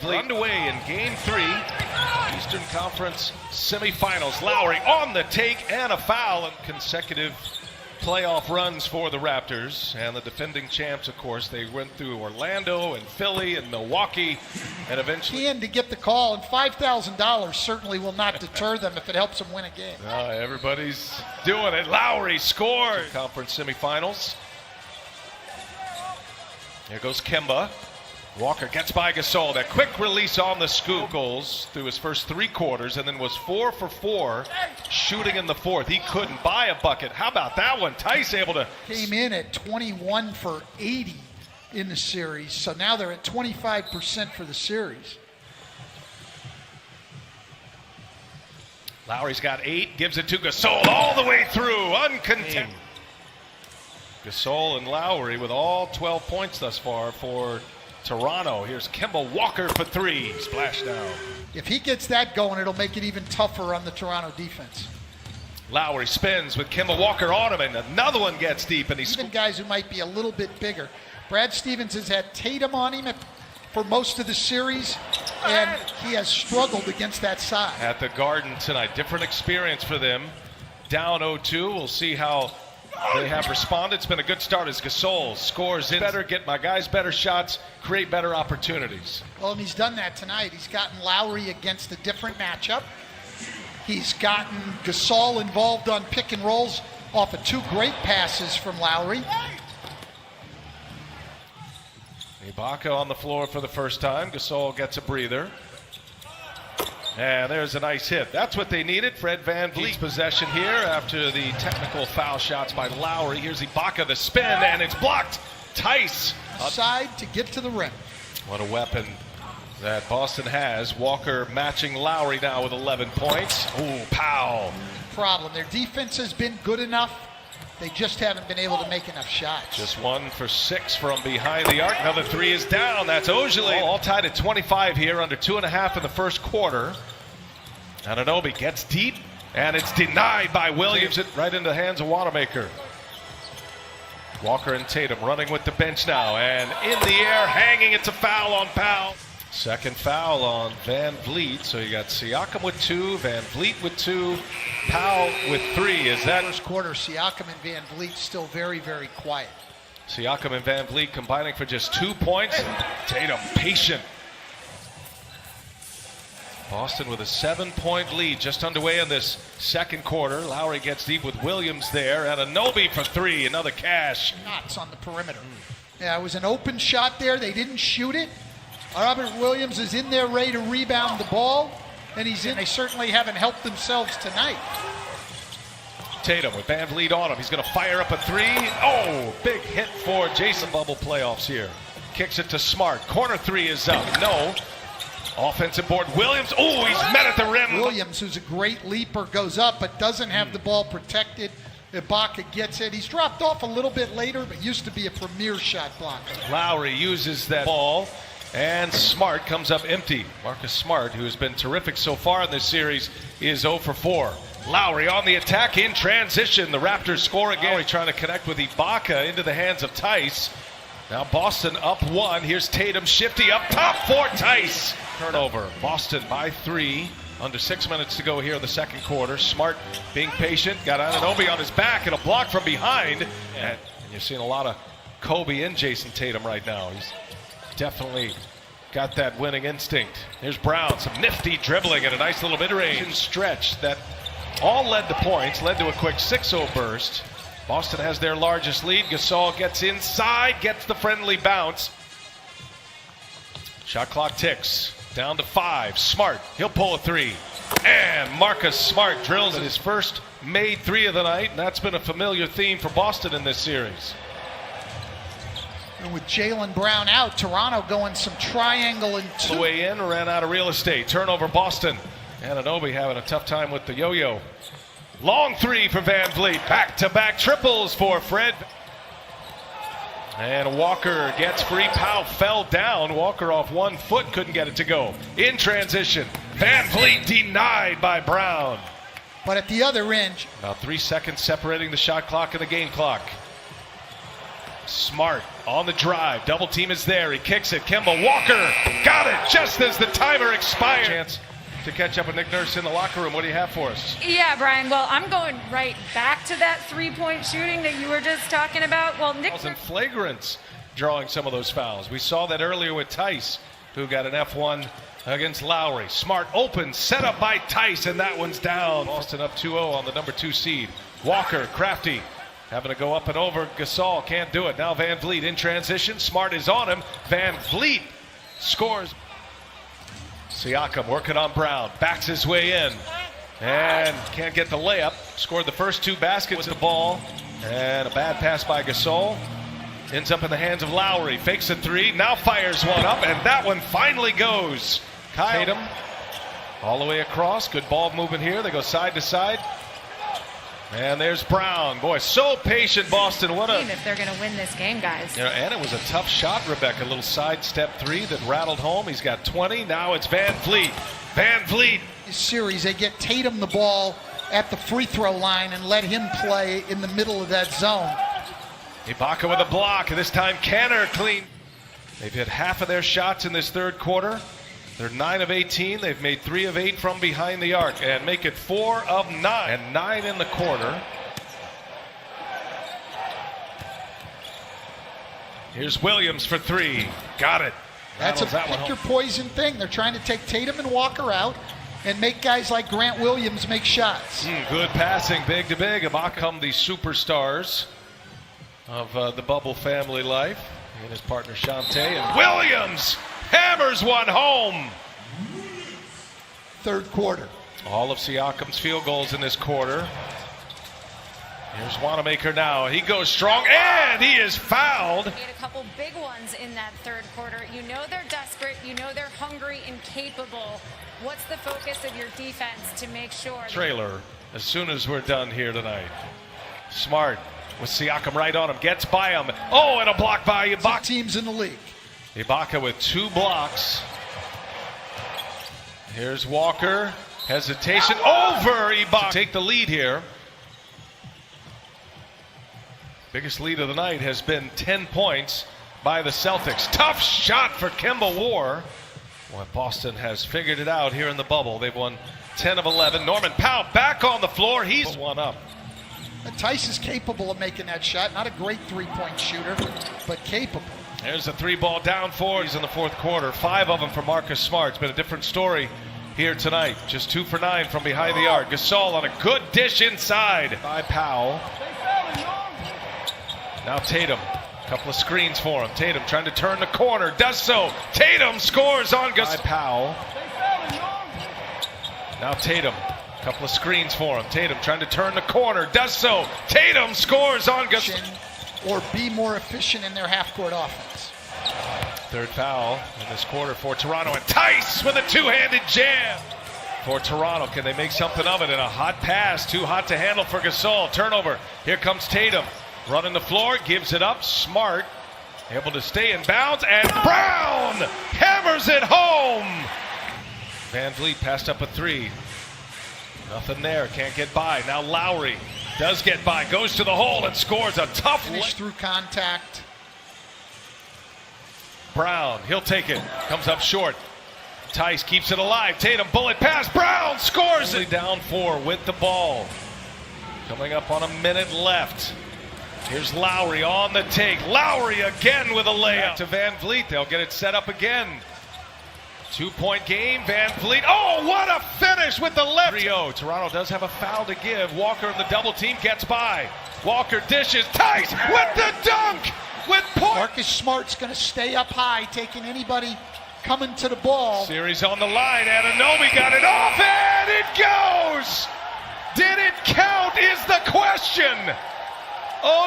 Underway in Game 3, Eastern Conference semifinals. Lowry on the take and a foul, and consecutive playoff runs for the Raptors. And the defending champs, of course, they went through Orlando and Philly and Milwaukee, and eventually to get the call, and $5,000 certainly will not deter them if it helps them win a game. Everybody's doing it. Lowry scores. Conference semifinals. Here goes Kemba. Walker gets by Gasol. That quick release on the scoop. Goals through his first 3 quarters, and then was 4 for 4 shooting in the fourth. He couldn't buy a bucket. How about that one? Tice able to... Came in at 21 for 80 in the series, so now they're at 25% for the series. Lowry's got 8, gives it to Gasol all the way through, uncontested. Gasol and Lowry with all 12 points thus far for Toronto. Here's Kemba Walker for 3. Splash down. If he gets that going, it'll make it even tougher on the Toronto defense. Lowry spins with Kemba Walker on him, and another one gets deep, and he's even guys who might be a little bit bigger. Brad Stevens has had Tatum on him for most of the series, and he has struggled against that side. At the Garden tonight, different experience for them. Down 0-2. We'll see how they have responded. It's been a good start as Gasol scores in better, get my guys better shots, create better opportunities. Well, and he's done that tonight. He's gotten Lowry against a different matchup. He's gotten Gasol involved on pick and rolls off of 2 great passes from Lowry. Ibaka on the floor for the first time. Gasol gets a breather. And there's a nice hit. That's what they needed. Fred VanVleet's possession here after the technical foul shots by Lowry. Here's Ibaka, the spin, and it's blocked. Tice. Side to get to the rim. What a weapon that Boston has. Walker matching Lowry now with 11 points. Ooh, pow. Problem. Their defense has been good enough. They just haven't been able to make enough shots. Just 1 for 6 from behind the arc. Another 3 is down. That's Ojale. All tied at 25 here, under 2.5 in the first quarter. Anunoby gets deep, and it's denied by Williams. It right into the hands of Wanamaker. Walker and Tatum running with the bench now, and in the air, hanging. It's a foul on Powell. Second foul on VanVleet. So you got Siakam with 2, VanVleet with 2, Powell with 3. Is that first quarter? Siakam and VanVleet still very, very quiet. Siakam and VanVleet combining for just 2 points. Tatum patient. Boston with a 7-point lead just underway in this second quarter. Lowry gets deep with Williams there, and Anunoby for 3. Another cash. Knots on the perimeter. Yeah, it was an open shot there. They didn't shoot it. Robert Williams is in there ready to rebound the ball, and he's in. They certainly haven't helped themselves tonight. Tatum with VanVleet on him. He's going to fire up a 3. Oh, big hit for Jason. Bubble playoffs here. Kicks it to Smart. Corner 3 is up. No. Offensive board. Williams. Oh, he's met at the rim. Williams, who's a great leaper, goes up but doesn't have the ball protected. Ibaka gets it. He's dropped off a little bit later, but used to be a premier shot blocker. Lowry uses that ball, and Smart comes up empty. Marcus Smart, who has been terrific so far in this series, is 0 for 4. Lowry on the attack in transition. The Raptors score again. Lowry trying to connect with Ibaka into the hands of Tice. Now Boston up 1. Here's Tatum shifty up top for Tice. Turnover. Boston by 3. Under 6 minutes to go here in the second quarter. Smart being patient. Got Anunoby on his back and a block from behind. And you're seeing a lot of Kobe and Jason Tatum right now. He's definitely got that winning instinct. Here's Brown. Some nifty dribbling and a nice little mid-range stretch that all led to points. Led to a quick 6-0 burst. Boston has their largest lead. Gasol gets inside, gets the friendly bounce. Shot clock ticks. Down to 5. Smart, he'll pull a 3. And Marcus Smart drills his first made 3 of the night. And that's been a familiar theme for Boston in this series. And with Jaylen Brown out, Toronto going some triangle and 2. The way in, ran out of real estate. Turnover Boston. Anunoby having a tough time with the yo-yo. Long 3 for VanVleet. Back-to-back triples for Fred. And Walker gets free. Powell fell down. Walker off 1 foot, couldn't get it to go. In transition, VanVleet denied by Brown. But at the other end, about 3 seconds separating the shot clock and the game clock. Smart on the drive. Double team is there. He kicks it. Kemba Walker got it just as the timer expired. Chance to catch up with Nick Nurse in the locker room. What do you have for us? Yeah, Brian. Well, I'm going right back to that three-point shooting that you were just talking about. Well, Nick in flagrants drawing some of those fouls. We saw that earlier with Tice, who got an F1 against Lowry. Smart open, set up by Tice, and that one's down. Boston up 2-0 on the number 2 seed. Walker, crafty, having to go up and over. Gasol can't do it. Now Van Vliet in transition. Smart is on him. Van Vliet scores. Siakam working on Brown. Backs his way in. And can't get the layup. Scored the first 2 baskets with the ball. And a bad pass by Gasol. Ends up in the hands of Lowry. Fakes a 3. Now fires one up. And that one finally goes. Tatum all the way across. Good ball movement here. They go side to side. And there's Brown. Boy, so patient, Boston. What a... if they're going to win this game, guys. You know, and it was a tough shot, Rebecca. A little sidestep 3 that rattled home. He's got 20. Now it's Van Vliet. Van Vliet. This series, they get Tatum the ball at the free throw line and let him play in the middle of that zone. Ibaka with a block. This time Kanter clean. They've hit half of their shots in this third quarter. They're 9 of 18. They've made 3 of 8 from behind the arc and make it 4 of 9. And 9 in the quarter. Here's Williams for 3. Got it. That's a pick your poison thing. They're trying to take Tatum and Walker out and make guys like Grant Williams make shots. Good passing, big to big. Ibaka come the superstars of the Bubble family life. He and his partner Shantae. And Williams hammers one home. Third quarter. All of Siakam's field goals in this quarter. Here's Wanamaker now. He goes strong, and he is fouled. Made a couple big ones in that third quarter. You know they're desperate. You know they're hungry and capable. What's the focus of your defense to make sure? Trailer as soon as we're done here tonight. Smart with Siakam right on him. Gets by him. Oh, and a block by Ibaka. Teams in the league. Ibaka with 2 blocks. Here's Walker. Hesitation over Ibaka. Take the lead here. Biggest lead of the night has been 10 points by the Celtics. Tough shot for Kemba Walker. Well, Boston has figured it out here in the bubble. They've won 10 of 11. Norman Powell back on the floor. He's one up. Tice is capable of making that shot. Not a great three-point shooter, but capable. There's a 3-ball down 4. He's in the fourth quarter. 5 of them for Marcus Smart. It's been a different story here tonight. Just 2 for 9 from behind the arc. Gasol on a good dish inside by Powell. Now Tatum. Couple of screens for him. Tatum trying to turn the corner. Does so. Tatum scores on Gasol. Powell. Now Tatum. Couple of screens for him. Tatum trying to turn the corner. Does so. Tatum scores on Gasol. Or be more efficient in their half-court offense. Third foul in this quarter for Toronto. And Tice with a 2-handed jam for Toronto. Can they make something of it? And a hot pass. Too hot to handle for Gasol. Turnover. Here comes Tatum. Running the floor. Gives it up. Smart. Able to stay in bounds. And Brown hammers it home. Van Vliet passed up a 3. Nothing there. Can't get by. Now Lowry does get by. Goes to the hole and scores a tough finish through contact. Brown, he'll take it. Comes up short. Tice keeps it alive. Tatum, bullet pass. Brown scores it. Down 4 with the ball. Coming up on a minute left. Here's Lowry on the take. Lowry again with a layup to Van Vliet. They'll get it set up again. 2-point game. Van Vliet. Oh, what a finish with the left. 3-0. Toronto does have a foul to give. Walker of the double team gets by. Walker dishes. Tice with the dunk. With point. Marcus Smart's going to stay up high, taking anybody coming to the ball. Series on the line. Anunoby got it off, and it goes. Did it count is the question.